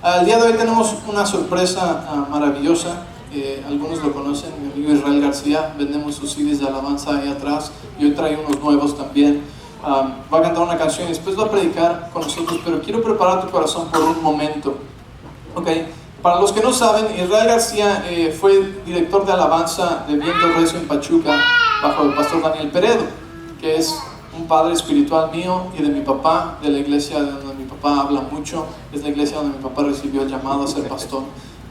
El día de hoy tenemos una sorpresa maravillosa. Algunos lo conocen, mi amigo Israel García. Vendemos sus CDs de alabanza ahí atrás y hoy trae unos nuevos también. Va a cantar una canción y después va a predicar con nosotros, pero quiero preparar tu corazón por un momento. Okay. Para los que no saben, Israel García fue director de alabanza de Viento Recio en Pachuca bajo el pastor Daniel Peredo, que es un padre espiritual mío y de mi papá, de la iglesia donde mi papá habla mucho. Es la iglesia donde mi papá recibió el llamado a ser pastor.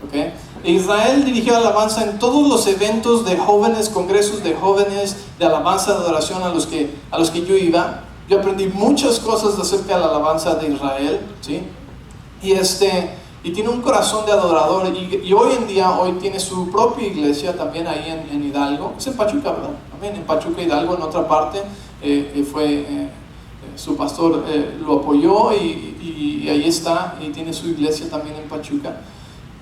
Okay. Israel dirigió alabanza en todos los eventos de jóvenes, congresos de jóvenes, de alabanza, de adoración a los que yo iba. Yo aprendí muchas cosas acerca de la alabanza de Israel, ¿sí? Y tiene un corazón de adorador, y hoy en día, hoy tiene su propia iglesia también ahí en Hidalgo. Es en Pachuca, ¿verdad? También en Pachuca, Hidalgo, en otra parte. Su pastor lo apoyó y ahí está, y tiene su iglesia también en Pachuca.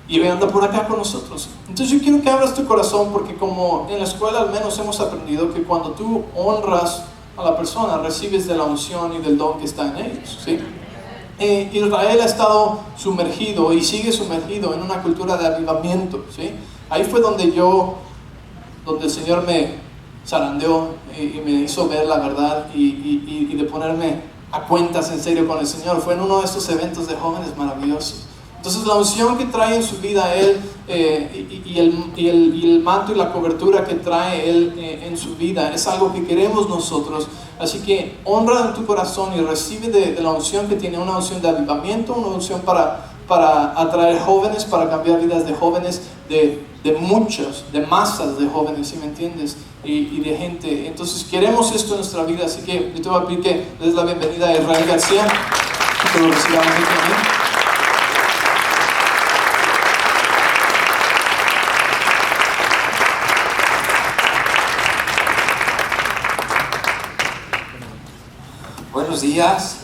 Y hoy anda por acá con nosotros. Entonces yo quiero que abras tu corazón, porque como en la escuela al menos hemos aprendido que cuando tú honras a la persona, recibes de la unción y del don que está en ellos, ¿sí? Israel ha estado sumergido y sigue sumergido en una cultura de avivamiento, ¿sí? Ahí fue donde el Señor me zarandeó y me hizo ver la verdad y de ponerme a cuentas en serio con el Señor. Fue en uno de estos eventos de jóvenes maravillosos. Entonces la unción que trae en su vida él y el manto y la cobertura que trae él en su vida es algo que queremos nosotros. Así que honra en tu corazón y recibe de la unción que tiene, una unción de avivamiento, una unción para atraer jóvenes, para cambiar vidas de jóvenes, de muchos, de masas de jóvenes, ¿sí me entiendes? Y de gente. Entonces queremos esto en nuestra vida, así que yo te voy a pedir que le des la bienvenida a Israel García, que lo recibamos aquí también. Buenos días.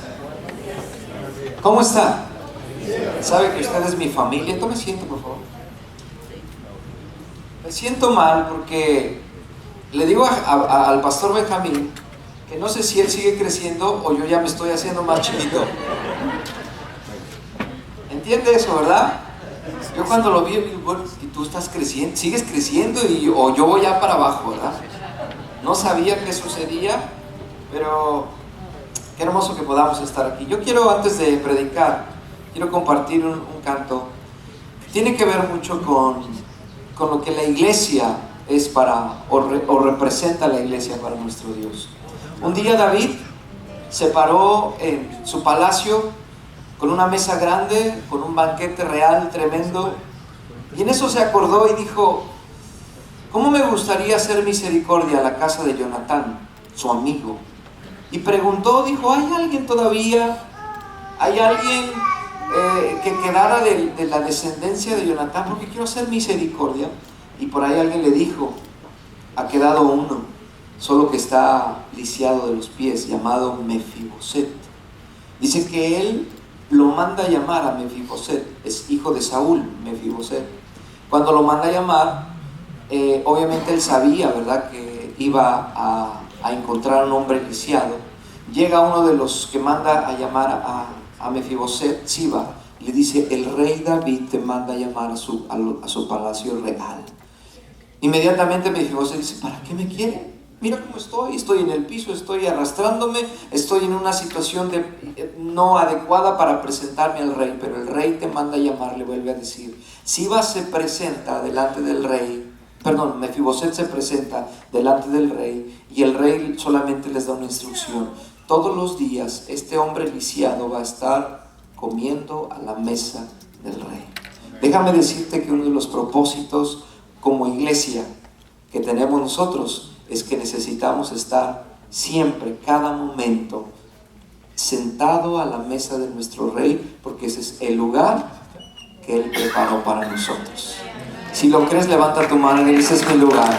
¿Cómo está? ¿Sabe que usted es mi familia? Tome asiento, por favor. Me siento mal porque le digo al pastor Benjamín que no sé si él sigue creciendo o yo ya me estoy haciendo más chiquito. ¿Entiende eso, verdad? Yo cuando lo vi, digo, bueno, y tú estás creciendo, sigues creciendo o yo voy ya para abajo, ¿verdad? No sabía qué sucedía, pero qué hermoso que podamos estar aquí. Yo quiero, antes de predicar, quiero compartir un canto que tiene que ver mucho con lo que la iglesia es o representa la iglesia para nuestro Dios. Un día David se paró en su palacio con una mesa grande, con un banquete real tremendo, y en eso se acordó y dijo: ¿cómo me gustaría hacer misericordia a la casa de Jonatán, su amigo? Y preguntó, dijo: ¿hay alguien todavía? ¿Hay alguien que quedara de la descendencia de Jonatán? Porque quiero hacer misericordia. Y por ahí alguien le dijo: ha quedado uno, solo que está lisiado de los pies, llamado Mefiboset. Dice que él lo manda a llamar a Mefiboset, es hijo de Saúl, Mefiboset. Cuando lo manda a llamar, obviamente él sabía, ¿verdad?, que iba a encontrar a un hombre lisiado. Llega uno de los que manda a llamar a Mefiboset, Siba, y le dice: el rey David te manda a llamar a su palacio real. Inmediatamente Mefiboset dice: ¿para qué me quiere? Mira cómo estoy en el piso, estoy arrastrándome, estoy en una situación no adecuada para presentarme al rey, pero el rey te manda a llamar. Le vuelve a decir. Siba se presenta delante del rey, Mefiboset se presenta delante del rey, y el rey solamente les da una instrucción: todos los días este hombre lisiado va a estar comiendo a la mesa del rey. Déjame decirte que uno de los propósitos como iglesia que tenemos nosotros es que necesitamos estar siempre, cada momento, sentado a la mesa de nuestro rey, porque ese es el lugar que él preparó para nosotros. Si lo crees, levanta tu mano y dice: ese es mi lugar.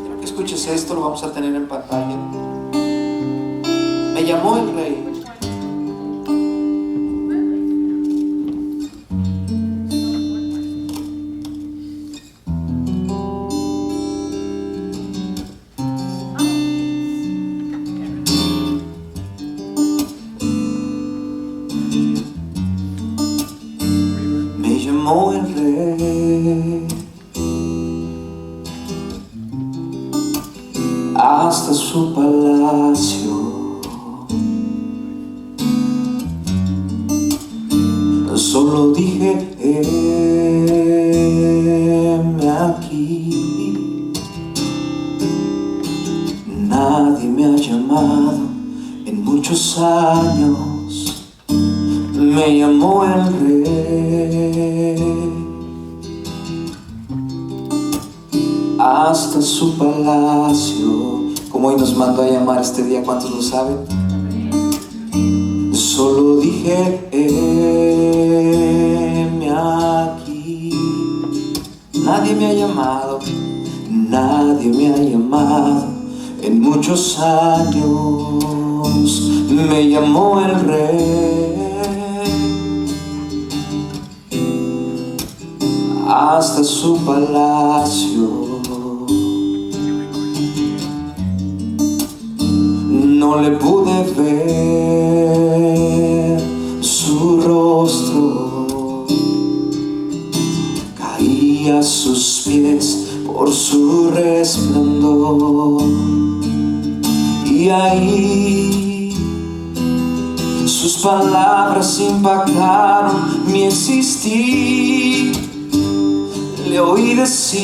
Quiero que escuches esto, lo vamos a tener en pantalla. Me llamó el rey. Me llamó el Rey hasta su palacio. Solo dije, heme aquí. Nadie me ha llamado en muchos años. Me llamó el Rey hasta su palacio. Como hoy nos mandó a llamar este día, ¿cuántos lo saben? Solo dije, heme aquí. Nadie me ha llamado, nadie me ha llamado en muchos años. Me llamó el Rey hasta su palacio. No le pude ver su rostro, caí a sus pies por su resplandor. Y ahí sus palabras impactaron mi existir. Le oí decir,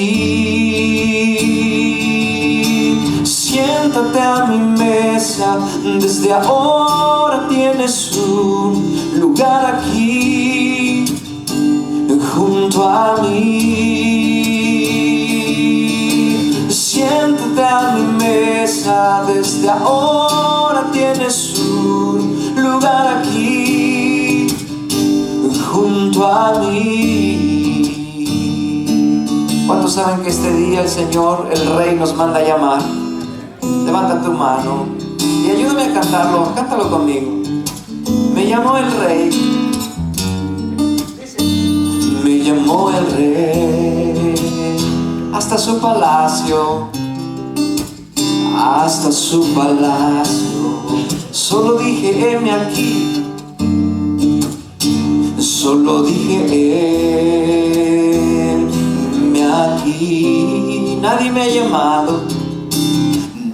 siéntate a mi mesa, desde ahora tienes un lugar aquí, junto a mí. Siéntate a mi mesa, desde ahora tienes un lugar aquí, junto a mí. ¿Cuántos saben que este día el Señor, el Rey, nos manda a llamar? Levanta tu mano y ayúdame a cantarlo, cántalo conmigo. Me llamó el Rey, me llamó el Rey hasta su palacio, hasta su palacio. Solo dije, heme aquí. Solo dije, heme aquí. Nadie me ha llamado,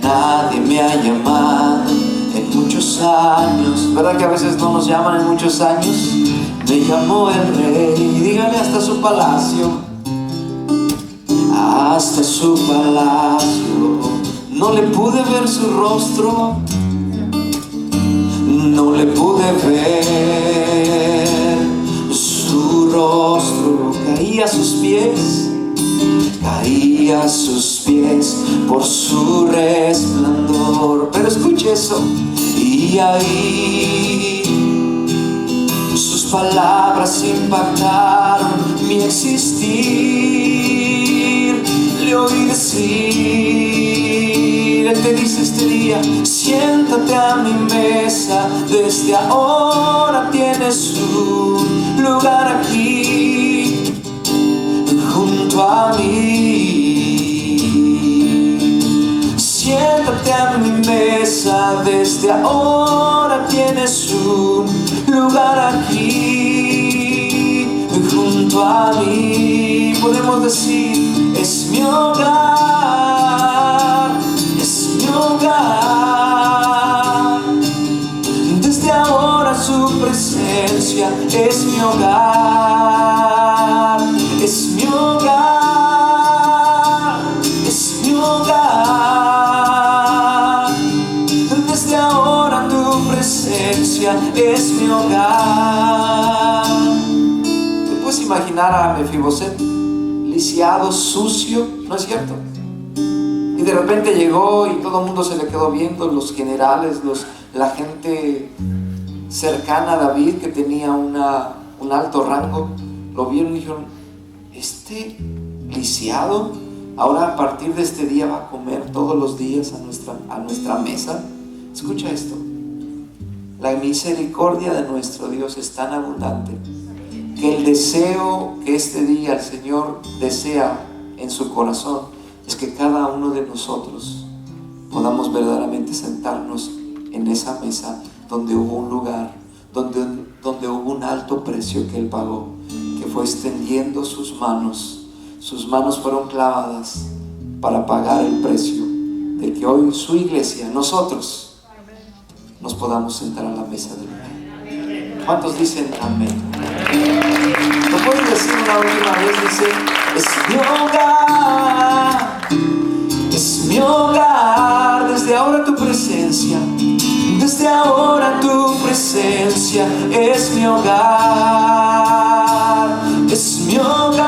nadie me ha llamado en muchos años. ¿Verdad que a veces no nos llaman en muchos años? Me llamó el Rey, dígale, hasta su palacio, hasta su palacio. No le pude ver su rostro, no le pude ver su rostro. Caí a sus pies, caí a sus pies por su resplandor. Pero escuche eso. Y ahí sus palabras impactaron mi existir. Le oí decir, Él te dice este día, siéntate a mi mesa, desde ahora tienes un lugar aquí, junto a mí. Siéntate a mi mesa, desde ahora tienes un lugar aquí, junto a mí. Podemos decir, es mi hogar, es mi hogar. Desde ahora su presencia es mi hogar, es mi hogar, es mi hogar. Desde ahora tu presencia es mi hogar. ¿Te puedes imaginar a Mefiboset lisiado, sucio? ¿No es cierto? Y de repente llegó y todo el mundo se le quedó viendo, los generales, la gente cercana a David, que tenía un alto rango, lo vieron y dijeron, este lisiado ahora a partir de este día va a comer todos los días a nuestra mesa. Escucha esto, la misericordia de nuestro Dios es tan abundante que el deseo que este día el Señor desea en su corazón es que cada uno de nosotros podamos verdaderamente sentarnos en esa mesa donde hubo un lugar donde hubo un alto precio que Él pagó, que fue extendiendo sus manos. Sus manos fueron clavadas para pagar el precio de que hoy su iglesia, nosotros, nos podamos sentar a la mesa del Rey. ¿Cuántos dicen amén? ¿Lo pueden decir una última vez? Dice: es mi hogar, es mi hogar, desde ahora tu presencia, desde ahora tu presencia es mi hogar, es mi hogar,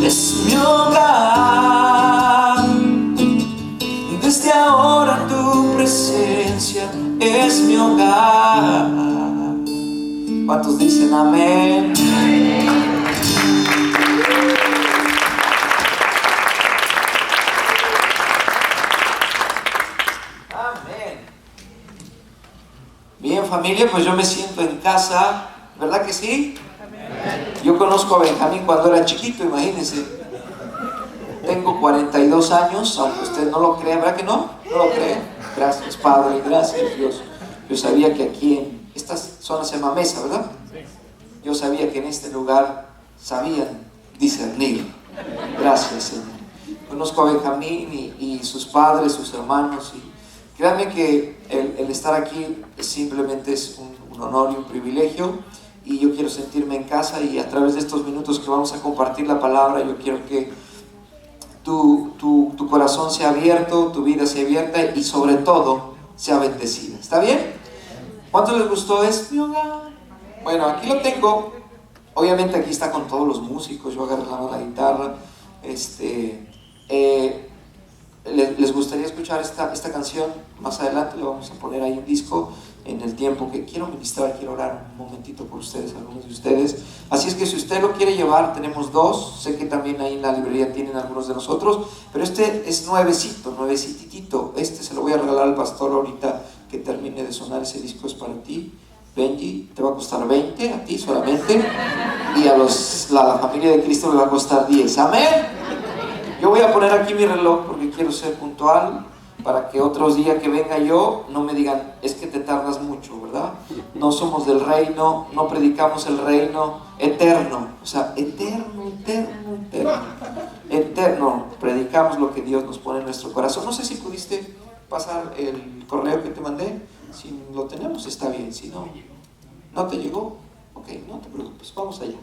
es mi hogar, desde ahora tu presencia es mi hogar. ¿Cuántos dicen amén? Bien, familia, pues yo me siento en casa, ¿verdad que sí? Yo conozco a Benjamín cuando era chiquito, imagínense. Tengo 42 años, aunque usted no lo crea, ¿verdad que no? ¿No lo cree? Gracias, Padre, gracias, Dios. Yo sabía que aquí en esta zona se llama Mesa, ¿verdad? Yo sabía que en este lugar sabían discernir. Gracias, Señor. Conozco a Benjamín y sus padres, sus hermanos, y créanme que el estar aquí simplemente es un honor y un privilegio, y yo quiero sentirme en casa, y a través de estos minutos que vamos a compartir la palabra, yo quiero que tu corazón sea abierto, tu vida sea abierta y sobre todo sea bendecida. ¿Está bien? ¿Cuánto les gustó esto? Bueno, aquí lo tengo. Obviamente aquí está con todos los músicos, yo agarrando la guitarra. ¿Les gustaría escuchar esta canción? Más adelante le vamos a poner ahí un disco en el tiempo que quiero ministrar, quiero orar un momentito por ustedes, algunos de ustedes. Así es que si usted lo quiere llevar, tenemos dos. Sé que también ahí en la librería tienen algunos de nosotros, pero este es nuevecitito. Este se lo voy a regalar al pastor ahorita que termine de sonar. Ese disco es para ti, Benji. Te va a costar 20 a ti solamente, y a la familia de Cristo le va a costar 10. Amén. Yo voy a poner aquí mi reloj porque quiero ser puntual, para que otros días que venga yo no me digan: es que te tardas mucho, ¿verdad? No somos del reino, no predicamos el reino eterno, o sea, eterno, predicamos lo que Dios nos pone en nuestro corazón. No sé si pudiste pasar el correo que te mandé. Si lo tenemos está bien, si no, ¿no te llegó? Ok, no te preocupes, vamos allá.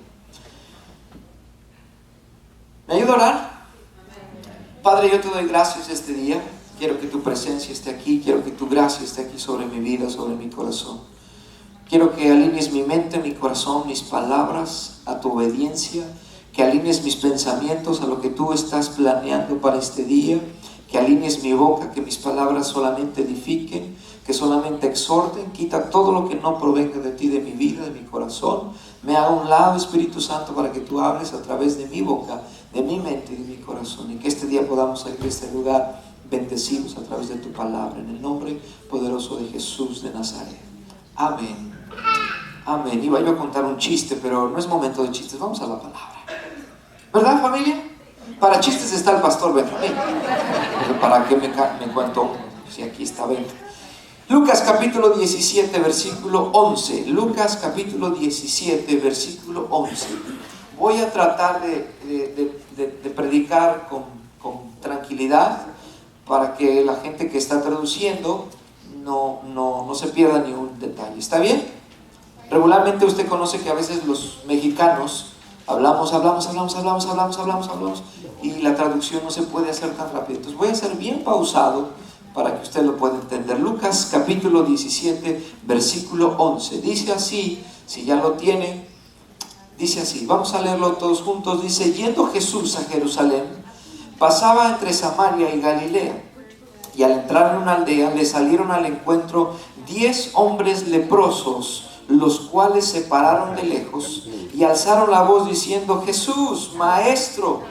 ¿Me ayuda a orar? Padre, yo te doy gracias este día. Quiero que tu presencia esté aquí, quiero que tu gracia esté aquí sobre mi vida, sobre mi corazón. Quiero que alinees mi mente, mi corazón, mis palabras a tu obediencia, que alinees mis pensamientos a lo que tú estás planeando para este día, que alinees mi boca, que mis palabras solamente edifiquen, que solamente exhorten. Quita todo lo que no provenga de ti, de mi vida, de mi corazón. Me haga a un lado, Espíritu Santo, para que tú hables a través de mi boca, de mi mente y de mi corazón, y que este día podamos salir de este lugar bendecidos a través de tu palabra, en el nombre poderoso de Jesús de Nazaret. Amén. Amén. Iba yo a contar un chiste, pero no es momento de chistes, vamos a la palabra. ¿Verdad, familia? Para chistes está el pastor Benjamín. ¿Para qué me cuento si aquí está Benjamín? Lucas capítulo 17, versículo 11. Lucas capítulo 17, versículo 11. Voy a tratar de predicar con tranquilidad, para que la gente que está traduciendo no se pierda ni un detalle. ¿Está bien? Regularmente usted conoce que a veces los mexicanos hablamos, y la traducción no se puede hacer tan rápido. Entonces voy a ser bien pausado para que usted lo pueda entender. Lucas capítulo 17, versículo 11. Dice así, si ya lo tiene, dice así, vamos a leerlo todos juntos. Dice: yendo Jesús a Jerusalén, pasaba entre Samaria y Galilea, y al entrar en una aldea le salieron al encuentro 10 hombres leprosos, los cuales se pararon de lejos y alzaron la voz diciendo: Jesús, Maestro,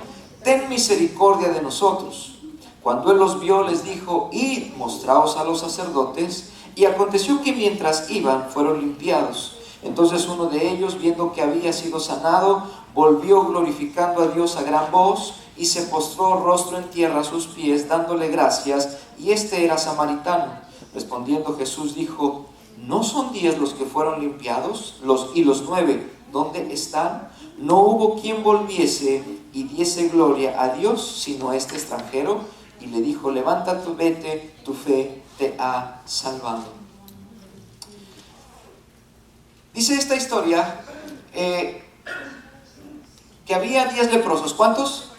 ten misericordia de nosotros. Cuando él los vio, les dijo: id, mostraos a los sacerdotes. Y aconteció que mientras iban, fueron limpiados. Entonces uno de ellos, viendo que había sido sanado, volvió glorificando a Dios a gran voz, y se postró rostro en tierra a sus pies, dándole gracias, y este era samaritano. Respondiendo Jesús dijo: ¿no son 10 los que fueron limpiados? Y los 9, ¿dónde están? No hubo quien volviese y diese gloria a Dios, sino a este extranjero. Y le dijo, levántate, vete, tu fe te ha salvado. Dice esta historia que había 10 leprosos. ¿Cuántos?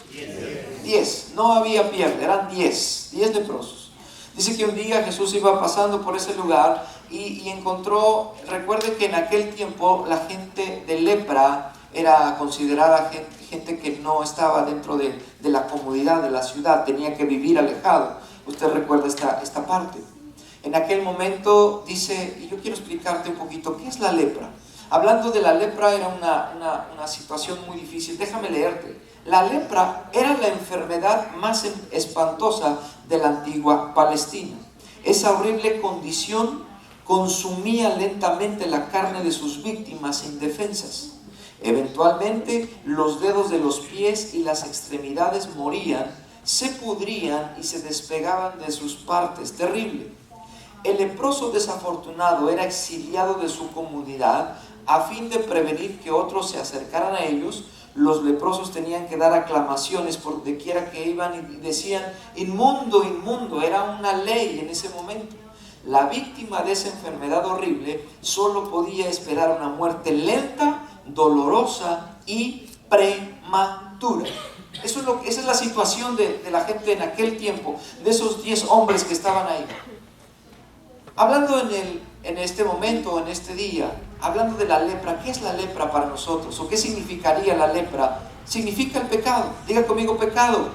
10. No había pierde, eran 10 leprosos. Dice que un día Jesús iba pasando por ese lugar y encontró, recuerde que en aquel tiempo la gente de lepra era considerada gente que no estaba dentro de la comodidad de la ciudad, tenía que vivir alejado. Usted recuerda esta parte. En aquel momento dice, y yo quiero explicarte un poquito, ¿qué es la lepra? Hablando de la lepra era una situación muy difícil. Déjame leerte. La lepra era la enfermedad más espantosa de la antigua Palestina. Esa horrible condición consumía lentamente la carne de sus víctimas indefensas. Eventualmente los dedos de los pies y las extremidades morían, se pudrían y se despegaban de sus partes. Terrible. El leproso desafortunado era exiliado de su comunidad a fin de prevenir que otros se acercaran a ellos. Los leprosos tenían que dar aclamaciones por donde quiera que iban y decían, inmundo, inmundo. Era una ley en ese momento. La víctima de esa enfermedad horrible solo podía esperar una muerte lenta, dolorosa y prematura. Esa es la situación de la gente en aquel tiempo, de esos 10 hombres que estaban ahí. Hablando en este momento, en este día, hablando de la lepra, ¿qué es la lepra para nosotros? ¿O qué significaría la lepra? Significa el pecado. Diga conmigo, pecado.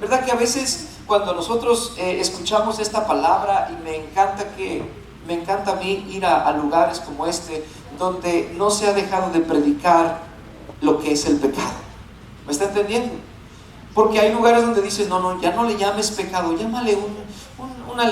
¿Verdad que a veces cuando nosotros escuchamos esta palabra, y me encanta a mí ir a lugares como este, donde no se ha dejado de predicar lo que es el pecado? ¿Me está entendiendo? Porque hay lugares donde dicen, no, ya no le llames pecado, llámale una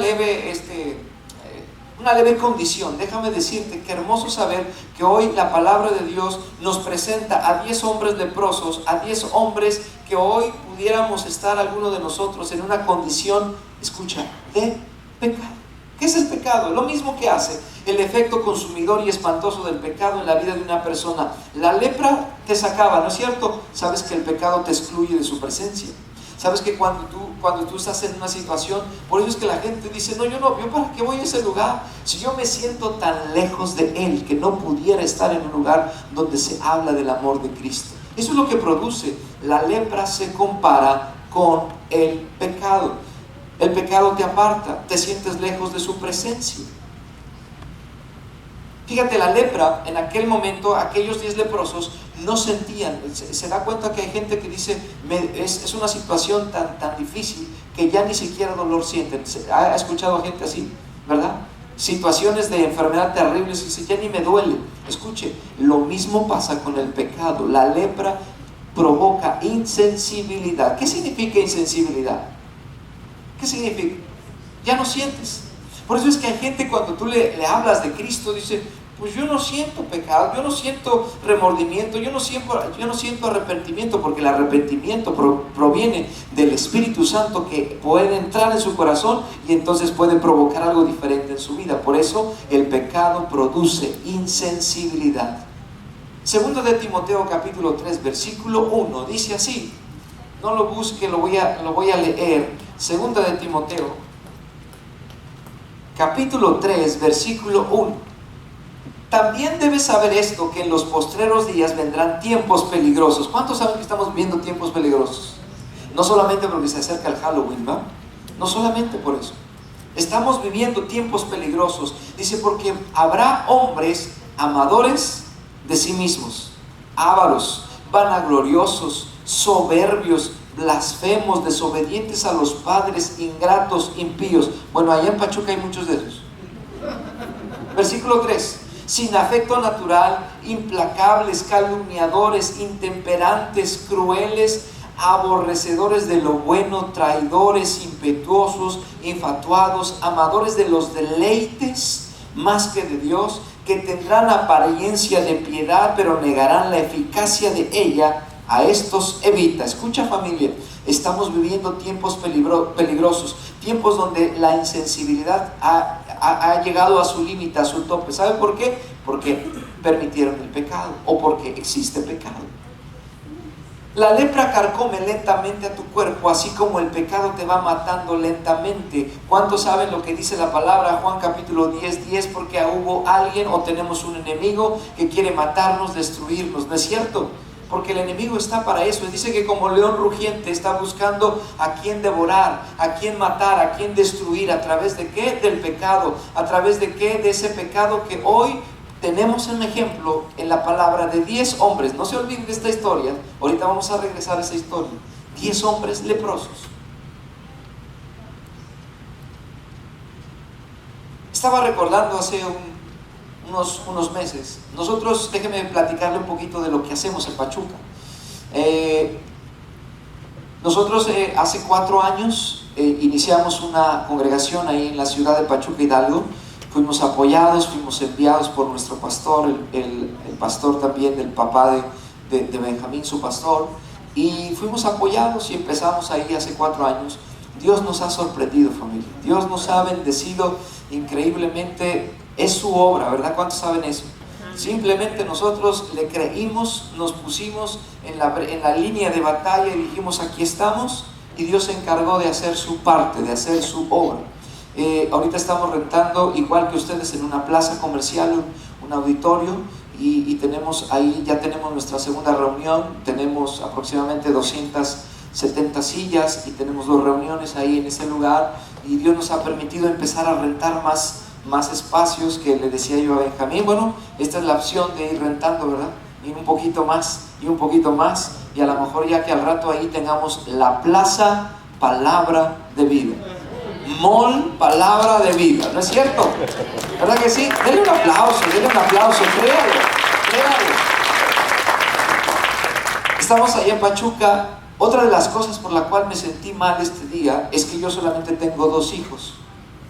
leve condición. Déjame decirte que hermoso saber que hoy la palabra de Dios nos presenta a 10 hombres leprosos, a 10 hombres que hoy pudiéramos estar alguno de nosotros en una condición, escucha, de pecado. ¿Qué es el pecado? Lo mismo que hace el efecto consumidor y espantoso del pecado en la vida de una persona. La lepra te sacaba, ¿no es cierto? Sabes que el pecado te excluye de su presencia. Sabes que cuando tú estás en una situación, por eso es que la gente dice, yo ¿para qué voy a ese lugar? Si yo me siento tan lejos de Él que no pudiera estar en un lugar donde se habla del amor de Cristo. Eso es lo que produce. La lepra se compara con el pecado. El pecado te aparta, te sientes lejos de su presencia. Fíjate, la lepra, en aquel momento, aquellos 10 leprosos no sentían. Se da cuenta que hay gente que dice, es una situación tan difícil que ya ni siquiera dolor sienten. ¿Ha escuchado a gente así? ¿Verdad? Situaciones de enfermedad terribles y dice, ya ni me duele. Escuche, lo mismo pasa con el pecado. La lepra provoca insensibilidad. ¿Qué significa insensibilidad? ¿Qué significa? Ya no sientes. Por eso es que hay gente, cuando tú le hablas de Cristo, dice, pues yo no siento pecado, yo no siento remordimiento, yo no siento arrepentimiento, porque el arrepentimiento proviene del Espíritu Santo, que puede entrar en su corazón y entonces puede provocar algo diferente en su vida. Por eso el pecado produce insensibilidad. Segundo de Timoteo capítulo 3 versículo 1 dice así, no lo busque, lo voy a leer. Segunda de Timoteo capítulo 3 versículo 1. También debes saber esto, que en los postreros días vendrán tiempos peligrosos. ¿Cuántos saben que estamos viviendo tiempos peligrosos? No solamente porque se acerca el Halloween, ¿va? No solamente por eso. Estamos viviendo tiempos peligrosos. Dice, porque habrá hombres amadores de sí mismos, ávaros, vanagloriosos, soberbios, blasfemos, desobedientes a los padres, ingratos, impíos. Bueno, allá en Pachuca hay muchos de esos. Versículo 3. Sin afecto natural, implacables, calumniadores, intemperantes, crueles, aborrecedores de lo bueno, traidores, impetuosos, infatuados, amadores de los deleites más que de Dios, que tendrán apariencia de piedad, pero negarán la eficacia de ella. A estos evita. Escucha, familia, estamos viviendo tiempos peligrosos, tiempos donde la insensibilidad ha llegado a su límite, a su tope. ¿Sabe por qué? Porque permitieron el pecado o porque existe pecado. La lepra carcome lentamente a tu cuerpo, así como el pecado te va matando lentamente. ¿Cuántos saben lo que dice la palabra? Juan capítulo 10:10, porque hubo alguien o tenemos un enemigo que quiere matarnos, destruirnos. ¿No es cierto? Porque el enemigo está para eso. Dice que como león rugiente está buscando a quien devorar, a quien matar, a quien destruir. ¿A través de qué? Del pecado. ¿A través de qué? De ese pecado que hoy tenemos un ejemplo en la palabra de 10 hombres. No se olviden de esta historia. Ahorita vamos a regresar a esa historia. 10 hombres leprosos. Estaba recordando hace unos meses. Nosotros, déjeme platicarle un poquito de lo que hacemos en Pachuca. Nosotros hace 4 años iniciamos una congregación ahí en la ciudad de Pachuca, Hidalgo. Fuimos apoyados, fuimos enviados por nuestro pastor, el pastor también del papá de Benjamín, su pastor, y fuimos apoyados y empezamos ahí hace 4 años. Dios nos ha sorprendido, familia. Dios nos ha bendecido increíblemente. Es su obra, ¿verdad? ¿Cuántos saben eso? Simplemente nosotros le creímos, nos pusimos en la línea de batalla y dijimos, aquí estamos, y Dios se encargó de hacer su parte, de hacer su obra. Ahorita estamos rentando, igual que ustedes, en una plaza comercial, un auditorio, y tenemos ahí, ya tenemos nuestra segunda reunión. Tenemos aproximadamente 270 sillas y tenemos 2 reuniones ahí en ese lugar, y Dios nos ha permitido empezar a rentar más espacios, que le decía yo a Benjamín, bueno, esta es la opción de ir rentando, ¿verdad? Y un poquito más, y un poquito más, y a lo mejor ya que al rato ahí tengamos la Plaza Palabra de Vida. Mall Palabra de Vida, ¿no es cierto? ¿Verdad que sí? Denle un aplauso, créalo. Estamos allá en Pachuca. Otra de las cosas por la cual me sentí mal este día es que yo solamente tengo 2 hijos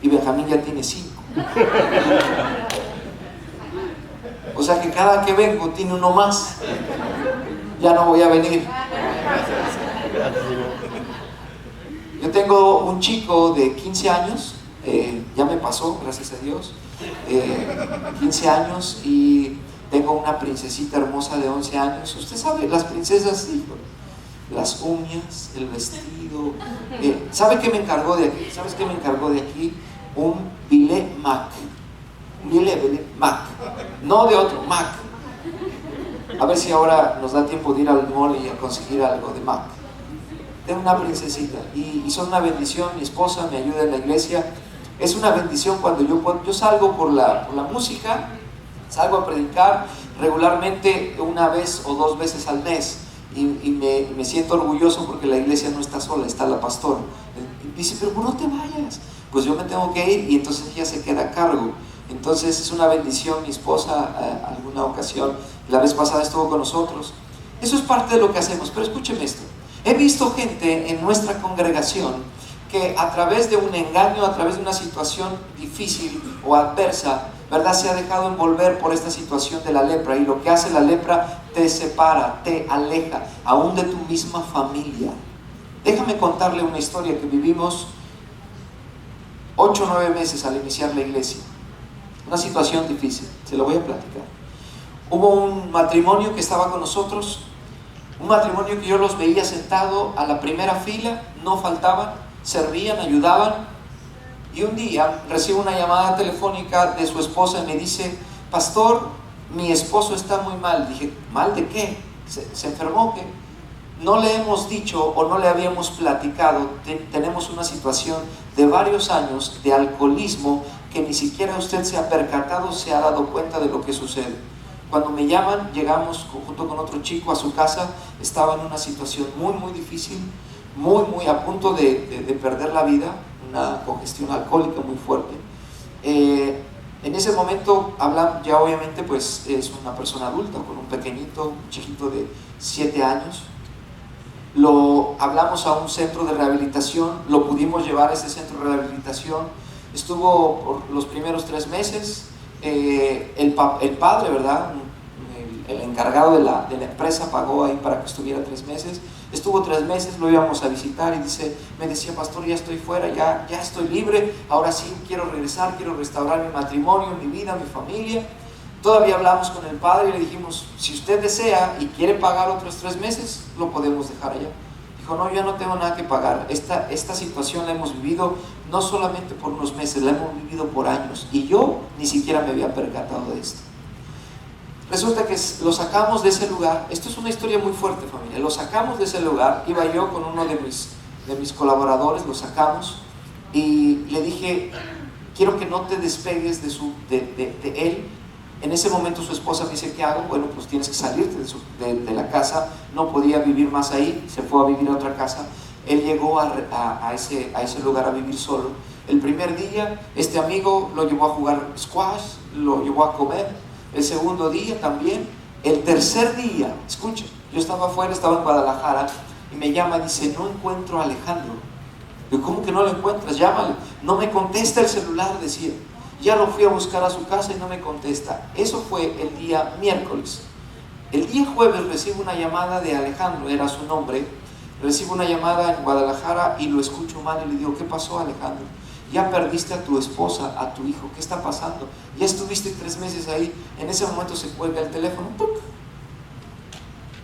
y Benjamín ya tiene 5. O sea que cada que vengo tiene uno más. Ya no voy a venir. Yo tengo un chico de 15 años, ya me pasó, gracias a Dios, 15 años, y tengo una princesita hermosa de 11 años. Usted sabe, las princesas, hijo, las uñas, el vestido. ¿Sabe qué me encargó de aquí? ¿Sabes qué me encargó de aquí? Un billet Mac. Un billet Mac. No de otro, Mac. A ver si ahora nos da tiempo de ir al mall y a conseguir algo de Mac. Tengo una princesita y son una bendición. Mi esposa me ayuda en la iglesia. Es una bendición cuando yo salgo por la música, salgo a predicar regularmente 1 vez o 2 veces al mes, y me siento orgulloso porque la iglesia no está sola, está la pastora. Y dice, pero no te vayas. Pues yo me tengo que ir, y entonces ella se queda a cargo. Entonces es una bendición. Mi esposa alguna ocasión, la vez pasada estuvo con nosotros. Eso es parte de lo que hacemos. Pero escúcheme esto. He visto gente en nuestra congregación que a través de un engaño, a través de una situación difícil o adversa, ¿verdad?, se ha dejado envolver por esta situación de la lepra. Y lo que hace la lepra, te separa, te aleja, aún de tu misma familia. Déjame contarle una historia que vivimos 8 o 9 meses al iniciar la iglesia. Una situación difícil, se lo voy a platicar. Hubo un matrimonio que estaba con nosotros, un matrimonio que yo los veía sentado a la primera fila, no faltaban, servían, ayudaban. Y un día recibo una llamada telefónica de su esposa y me dice, pastor, mi esposo está muy mal. Dije, ¿mal de qué? ¿Se enfermó? ¿Qué? No le hemos dicho o no le habíamos platicado. Tenemos una situación de varios años de alcoholismo que ni siquiera usted se ha percatado, se ha dado cuenta de lo que sucede. Cuando me llaman, llegamos junto con otro chico a su casa. Estaba en una situación muy, muy difícil, muy a punto de perder la vida, una congestión alcohólica muy fuerte. En ese momento hablan, ya obviamente pues es una persona adulta con un pequeñito, un chiquito de 7 años. Lo hablamos a un centro de rehabilitación, lo pudimos llevar a ese centro de rehabilitación. Estuvo por los primeros 3 meses. El padre, ¿verdad?, el encargado de la empresa pagó ahí para que estuviera 3 meses. Estuvo 3 meses, lo íbamos a visitar y me decía, pastor, ya estoy fuera, ya estoy libre, ahora sí quiero regresar, quiero restaurar mi matrimonio, mi vida, mi familia. Todavía hablamos con el padre y le dijimos, si usted desea y quiere pagar otros 3 meses, lo podemos dejar allá. Dijo, no, yo no tengo nada que pagar. Esta situación la hemos vivido no solamente por unos meses, la hemos vivido por años. Y yo ni siquiera me había percatado de esto. Resulta que lo sacamos de ese lugar. Esto es una historia muy fuerte, familia. Lo sacamos de ese lugar. Iba yo con uno de mis colaboradores, lo sacamos. Y le dije, quiero que no te despegues de él. En ese momento su esposa me dice, ¿qué hago? Bueno, pues tienes que salirte de la casa. No podía vivir más ahí, se fue a vivir a otra casa. Él llegó a ese lugar a vivir solo. El primer día, este amigo lo llevó a jugar squash, lo llevó a comer. El segundo día también. El tercer día, escuchen, yo estaba afuera, estaba en Guadalajara, y me llama y dice, no encuentro a Alejandro. Digo, ¿cómo que no lo encuentras? Llámale. No me contesta el celular, decía. Ya lo fui a buscar a su casa y no me contesta. Eso fue el día miércoles. El día jueves recibo una llamada de Alejandro, era su nombre. Recibo una llamada en Guadalajara y lo escucho mal y le digo, ¿qué pasó, Alejandro? Ya perdiste a tu esposa, a tu hijo, ¿qué está pasando? Ya estuviste 3 meses ahí. En ese momento se cuelga el teléfono. ¡Puc!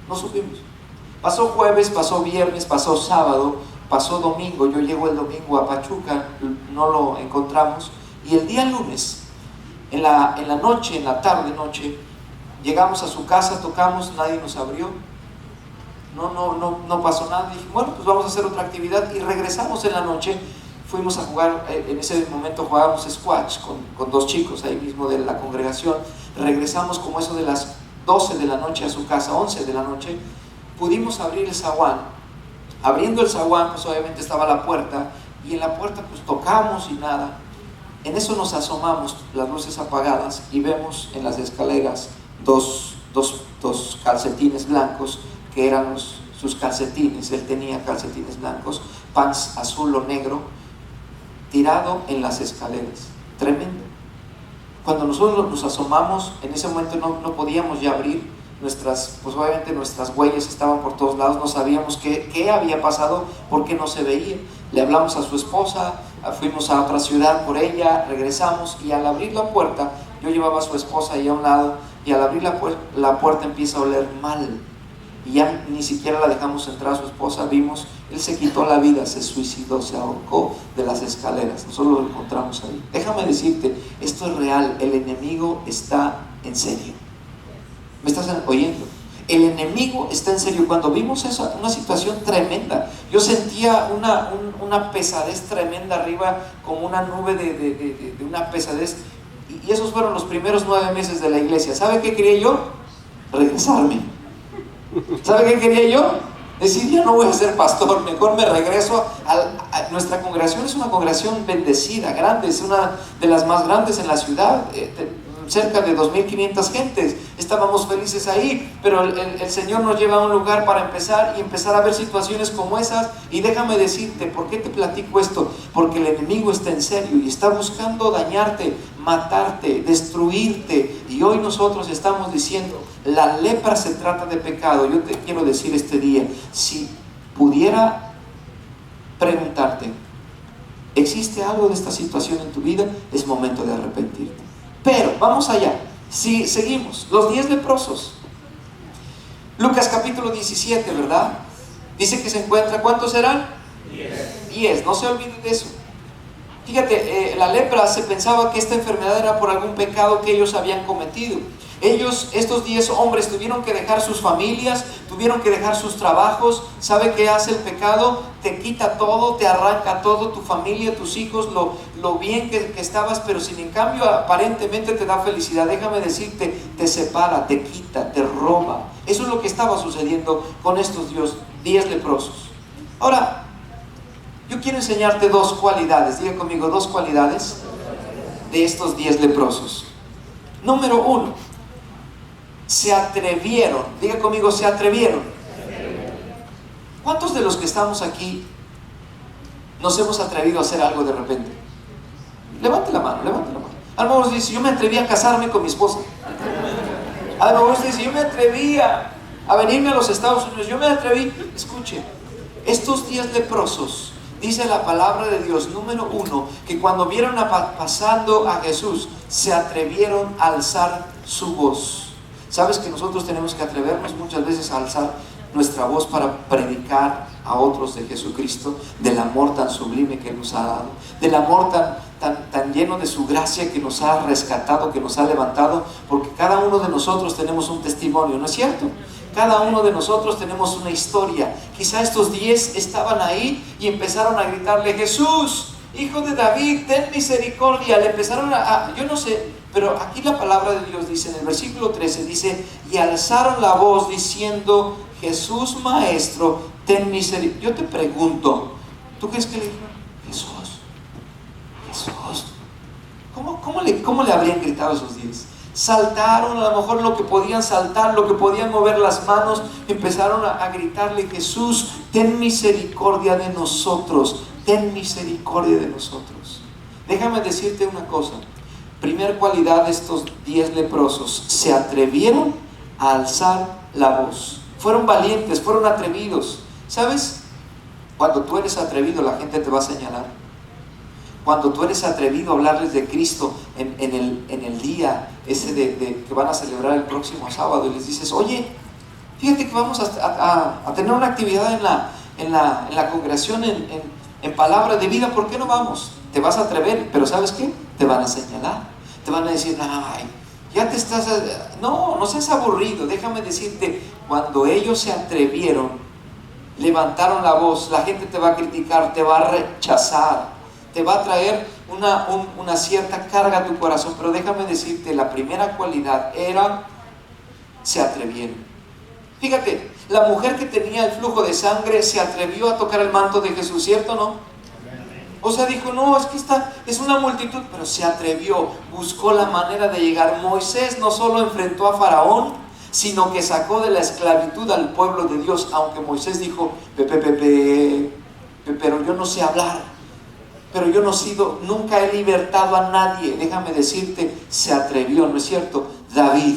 No supimos. Pasó jueves, pasó viernes, pasó sábado, pasó domingo. Yo llego el domingo a Pachuca, no lo encontramos. Y el día lunes, en la noche, en la tarde noche, llegamos a su casa, tocamos, nadie nos abrió, no pasó nada. Dije, bueno, pues vamos a hacer otra actividad y regresamos en la noche. Fuimos a jugar, en ese momento jugábamos squash con 2 chicos ahí mismo de la congregación. Regresamos como eso de las 12 de la noche a su casa, 11 de la noche. Pudimos abrir el zaguán. Abriendo el zaguán, pues obviamente estaba la puerta, y en la puerta pues tocamos y nada. En eso nos asomamos, las luces apagadas, y vemos en las escaleras dos calcetines blancos, que eran sus calcetines. Él tenía calcetines blancos, pants azul o negro, tirado en las escaleras. Tremendo. Cuando nosotros nos asomamos, en ese momento no podíamos ya abrir, pues obviamente nuestras huellas estaban por todos lados, no sabíamos qué había pasado, porque no se veía. Le hablamos a su esposa, fuimos a otra ciudad por ella, regresamos, y al abrir la puerta, yo llevaba a su esposa ahí a un lado, y al abrir la puerta empieza a oler mal, y ya ni siquiera la dejamos entrar a su esposa. Vimos, él se quitó la vida, se suicidó, se ahorcó de las escaleras. Nosotros lo encontramos ahí. Déjame decirte, esto es real, el enemigo está en serio. ¿Me estás oyendo? El enemigo está en serio. Cuando vimos eso, una situación tremenda, yo sentía una pesadez tremenda arriba, como una nube de una pesadez, y esos fueron los primeros 9 meses de la iglesia. ¿Sabe qué quería yo? Regresarme. ¿Sabe qué quería yo? Decir, ya no voy a ser pastor, mejor me regreso a nuestra congregación. Es una congregación bendecida, grande, es una de las más grandes en la ciudad, cerca de 2.500 gentes. Estábamos felices ahí, pero el Señor nos lleva a un lugar para empezar a ver situaciones como esas. Y déjame decirte, ¿por qué te platico esto? Porque el enemigo está en serio y está buscando dañarte, matarte, destruirte. Y hoy nosotros estamos diciendo, la lepra se trata de pecado. Yo te quiero decir este día, si pudiera preguntarte, ¿existe algo de esta situación en tu vida? Es momento de arrepentirte. Pero vamos allá, si seguimos, los 10 leprosos. Lucas capítulo 17, ¿verdad? Dice que se encuentra, ¿cuántos eran? 10, no se olviden de eso. Fíjate, la lepra, se pensaba que esta enfermedad era por algún pecado que ellos habían cometido. Estos 10 hombres tuvieron que dejar sus familias, tuvieron que dejar sus trabajos. ¿Sabe qué hace el pecado? Te quita todo, te arranca todo, tu familia, tus hijos, lo bien que estabas, pero sin en cambio aparentemente te da felicidad. Déjame decirte, te separa, te quita, te roba. Eso es lo que estaba sucediendo con estos 10 leprosos. Ahora, yo quiero enseñarte 2 cualidades, diga conmigo, 2 cualidades de estos 10 leprosos. Número 1, se atrevieron. Diga conmigo, se atrevieron. ¿Cuántos de los que estamos aquí nos hemos atrevido a hacer algo de repente? Levante la mano, levante la mano. A lo mejor dice, yo me atreví a casarme con mi esposa. A lo mejor dice, yo me atreví a a venirme a los Estados Unidos. Yo me atreví, escuche, estos 10 leprosos, dice la palabra de Dios, número 1, que cuando vieron pasando a Jesús, se atrevieron a alzar su voz. ¿Sabes que nosotros tenemos que atrevernos muchas veces a alzar nuestra voz para predicar a otros de Jesucristo, del amor tan sublime que nos ha dado, del amor tan lleno de su gracia que nos ha rescatado, que nos ha levantado? Porque cada uno de nosotros tenemos un testimonio, ¿no es cierto? Cada uno de nosotros tenemos una historia. Quizá estos 10 estaban ahí y empezaron a gritarle: Jesús, Hijo de David, ten misericordia. Le empezaron yo no sé, pero aquí la palabra de Dios dice, en el versículo 13, dice: y alzaron la voz diciendo: Jesús, Maestro, ten misericordia. Yo te pregunto, ¿tú crees que le dijeron: Jesús? ¿Cómo le habrían gritado esos 10? Saltaron, a lo mejor lo que podían saltar, lo que podían mover las manos, empezaron a gritarle: Jesús, ten misericordia de nosotros, ten misericordia de nosotros. Déjame decirte una cosa. Primer cualidad de estos 10 leprosos: se atrevieron a alzar la voz. Fueron valientes, fueron atrevidos. ¿Sabes? Cuando tú eres atrevido, la gente te va a señalar. Cuando tú eres atrevido a hablarles de Cristo en el día ese que van a celebrar el próximo sábado, y les dices: oye, fíjate que vamos a tener una actividad en la congregación en palabra de vida, ¿por qué no vamos? Te vas a atrever, pero ¿sabes qué? Te van a señalar, te van a decir: ay, ya te estás... No seas aburrido. Déjame decirte, cuando ellos se atrevieron, levantaron la voz, la gente te va a criticar, te va a rechazar, te va a traer una cierta carga a tu corazón, pero déjame decirte, la primera cualidad era: se atrevieron. Fíjate, la mujer que tenía el flujo de sangre se atrevió a tocar el manto de Jesús, ¿cierto o no? O sea, dijo: no, es que es una multitud, pero se atrevió, buscó la manera de llegar. Moisés no solo enfrentó a Faraón, sino que sacó de la esclavitud al pueblo de Dios. Aunque Moisés dijo: pero yo no sé hablar, pero yo nunca he libertado a nadie. Déjame decirte, se atrevió, ¿no es cierto? David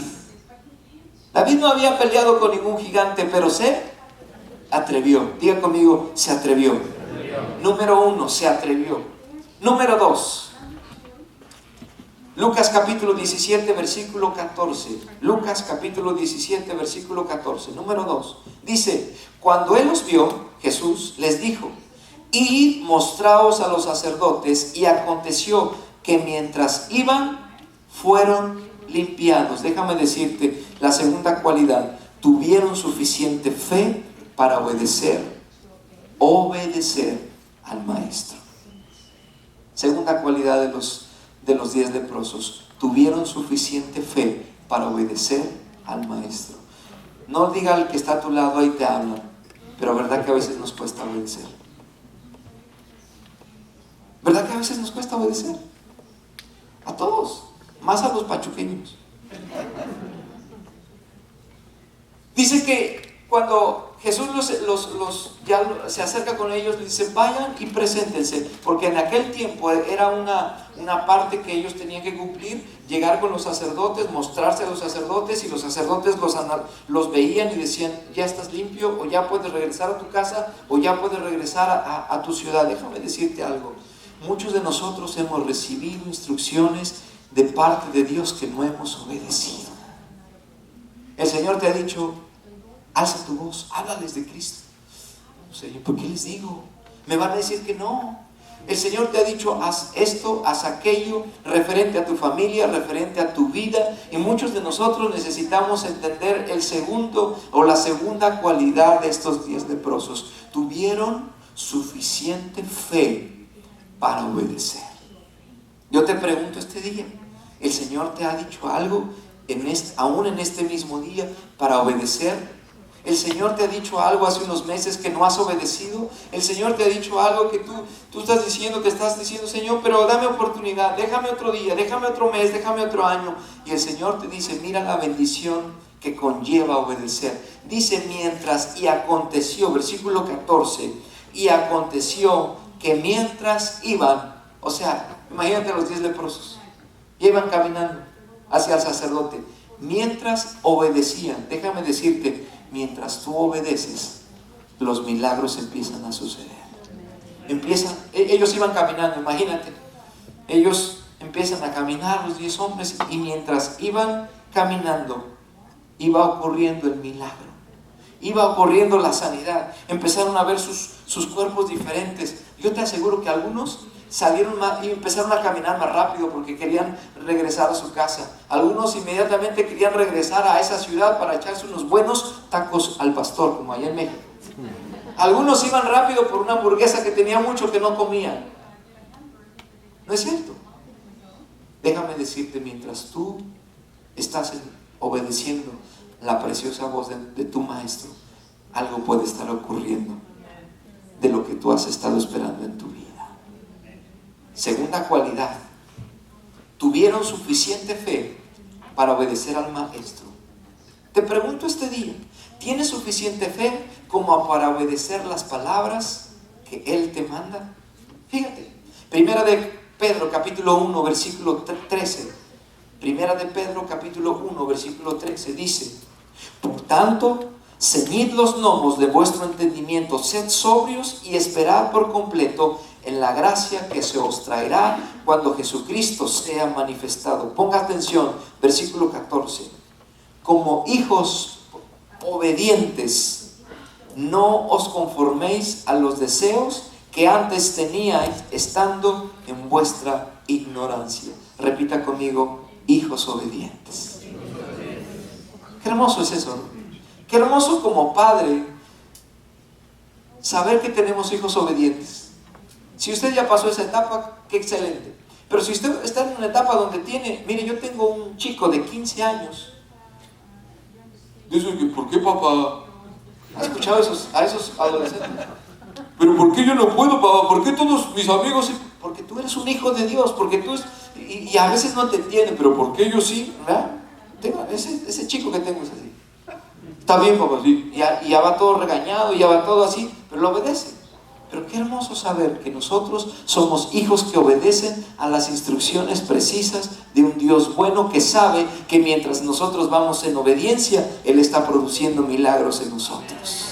no había peleado con ningún gigante, pero se atrevió. Diga conmigo: se atrevió. Número 1, se atrevió. Número 2, Lucas capítulo 17, versículo 14. Lucas capítulo 17, versículo 14. Número 2, dice: cuando él los vio, Jesús les dijo: id, mostraos a los sacerdotes. Y aconteció que mientras iban, fueron limpiados. Déjame decirte, la segunda cualidad: tuvieron suficiente fe para obedecer al maestro. Segunda cualidad de los 10 leprosos: tuvieron suficiente fe para obedecer al maestro. No diga al que está a tu lado: ahí te hablan. Pero verdad que a veces nos cuesta obedecer. ¿Verdad que a veces nos cuesta obedecer? A todos, más a los pachuqueños. Dice que cuando Jesús ya se acerca con ellos, les dice: vayan y preséntense, porque en aquel tiempo era una parte que ellos tenían que cumplir: llegar con los sacerdotes, mostrarse a los sacerdotes, y los sacerdotes los veían y decían: ya estás limpio, o ya puedes regresar a tu casa, o ya puedes regresar a tu ciudad. Déjame decirte algo: muchos de nosotros hemos recibido instrucciones de parte de Dios que no hemos obedecido. El Señor te ha dicho: alza tu voz, háblales de Cristo. Señor, ¿por qué les digo? Me van a decir que no. El Señor te ha dicho: haz esto, haz aquello, referente a tu familia, referente a tu vida. Y muchos de nosotros necesitamos entender el segundo o la segunda cualidad de estos 10 leprosos: tuvieron suficiente fe para obedecer. Yo te pregunto este día: ¿el Señor te ha dicho algo aún en este mismo día para obedecer? ¿El Señor te ha dicho algo hace unos meses que no has obedecido? ¿El Señor te ha dicho algo que tú estás diciendo: Señor, pero dame oportunidad, déjame otro día, déjame otro mes, déjame otro año? Y el Señor te dice: mira la bendición que conlleva obedecer. Dice: y aconteció, versículo 14, y aconteció que mientras iban, o sea, imagínate los 10 leprosos, iban caminando hacia el sacerdote, mientras obedecían. Déjame decirte, mientras tú obedeces, los milagros empiezan a suceder. Ellos iban caminando, imagínate. Ellos empiezan a caminar, los 10 hombres, y mientras iban caminando, iba ocurriendo el milagro. Iba ocurriendo la sanidad. Empezaron a ver sus cuerpos diferentes. Yo te aseguro que algunos salieron y empezaron a caminar más rápido porque querían regresar a su casa. Algunos inmediatamente querían regresar a esa ciudad para echarse unos buenos tacos al pastor, como allá en México. Algunos iban rápido por una hamburguesa que tenía mucho que no comían. ¿No es cierto? Déjame decirte, mientras tú estás obedeciendo la preciosa voz de tu maestro, algo puede estar ocurriendo de lo que tú has estado esperando en tu vida. Segunda cualidad, tuvieron suficiente fe para obedecer al maestro. Te pregunto este día, ¿tienes suficiente fe como para obedecer las palabras que Él te manda? Fíjate, Primera de Pedro capítulo 1 versículo 13. Primera de Pedro capítulo 1 versículo 13 dice: por tanto, ceñid los lomos de vuestro entendimiento, sed sobrios y esperad por completo en la gracia que se os traerá cuando Jesucristo sea manifestado. Ponga atención, versículo 14. Como hijos obedientes, no os conforméis a los deseos que antes teníais estando en vuestra ignorancia. Repita conmigo: hijos obedientes. Qué hermoso es eso, ¿no? Qué hermoso como padre saber que tenemos hijos obedientes. Si usted ya pasó esa etapa, qué excelente. Pero si usted está en una etapa donde mire, yo tengo un chico de 15 años. Dice que, ¿por qué papá? ¿Has escuchado a esos adolescentes? Pero ¿por qué yo no puedo, papá? ¿Por qué todos mis amigos? Porque tú eres un hijo de Dios, porque tú y a veces no te entienden, pero ¿por qué yo sí? ¿Verdad? Ese chico que tengo es así. Está bien, papá, sí. Ya va todo regañado, ya va todo así, pero lo obedece. Pero qué hermoso saber que nosotros somos hijos que obedecen a las instrucciones precisas de un Dios bueno que sabe que mientras nosotros vamos en obediencia, Él está produciendo milagros en nosotros.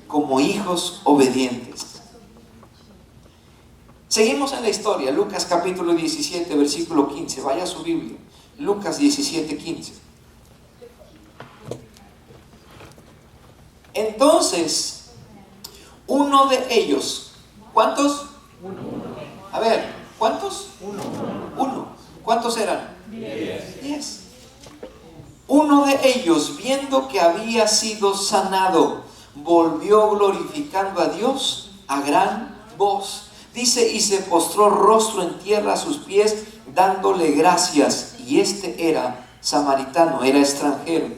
Como hijos obedientes. Seguimos en la historia, Lucas capítulo 17, versículo 15. Vaya a su Biblia. Lucas 17, 15. Entonces, uno de ellos, ¿cuántos? Uno. A ver, ¿cuántos? Uno. ¿Cuántos eran? 10. Uno de ellos, viendo que había sido sanado, volvió glorificando a Dios a gran voz. Dice, y se postró rostro en tierra a sus pies, dándole gracias. Y este era samaritano, era extranjero.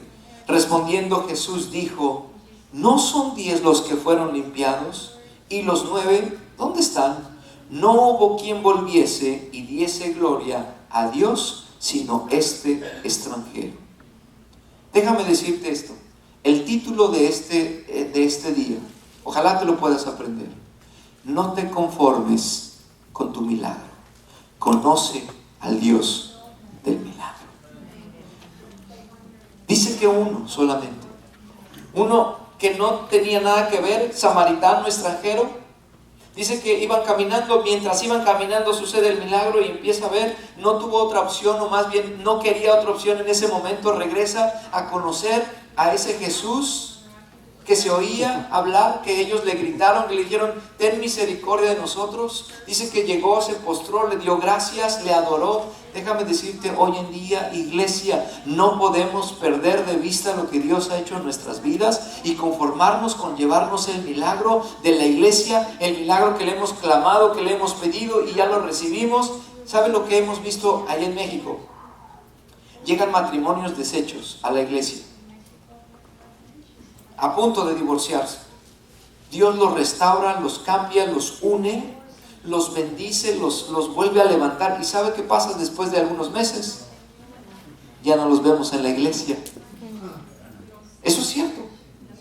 Respondiendo Jesús dijo: ¿no son 10 los que fueron limpiados? ¿Y los 9 dónde están? No hubo quien volviese y diese gloria a Dios, sino este extranjero. Déjame decirte esto. El título de este día, ojalá te lo puedas aprender: no te conformes con tu milagro, conoce al Dios del milagro. Dice que uno solamente, uno que no tenía nada que ver, samaritano, extranjero. Dice que iban caminando, mientras iban caminando sucede el milagro y empieza a ver, no tuvo otra opción, o más bien no quería otra opción en ese momento. Regresa a conocer a ese Jesús que se oía hablar, que ellos le gritaron, que le dijeron: ten misericordia de nosotros. Dice que llegó, se postró, le dio gracias, le adoró. Déjame decirte, hoy en día, iglesia, no podemos perder de vista lo que Dios ha hecho en nuestras vidas y conformarnos con llevarnos el milagro de la iglesia, el milagro que le hemos clamado, que le hemos pedido y ya lo recibimos. ¿Sabe lo que hemos visto allá en México? Llegan matrimonios deshechos a la iglesia, a punto de divorciarse. Dios los restaura, los cambia, los une, los bendice, los vuelve a levantar. ¿Y sabe qué pasa después de algunos meses? Ya no los vemos en la iglesia. Eso es cierto.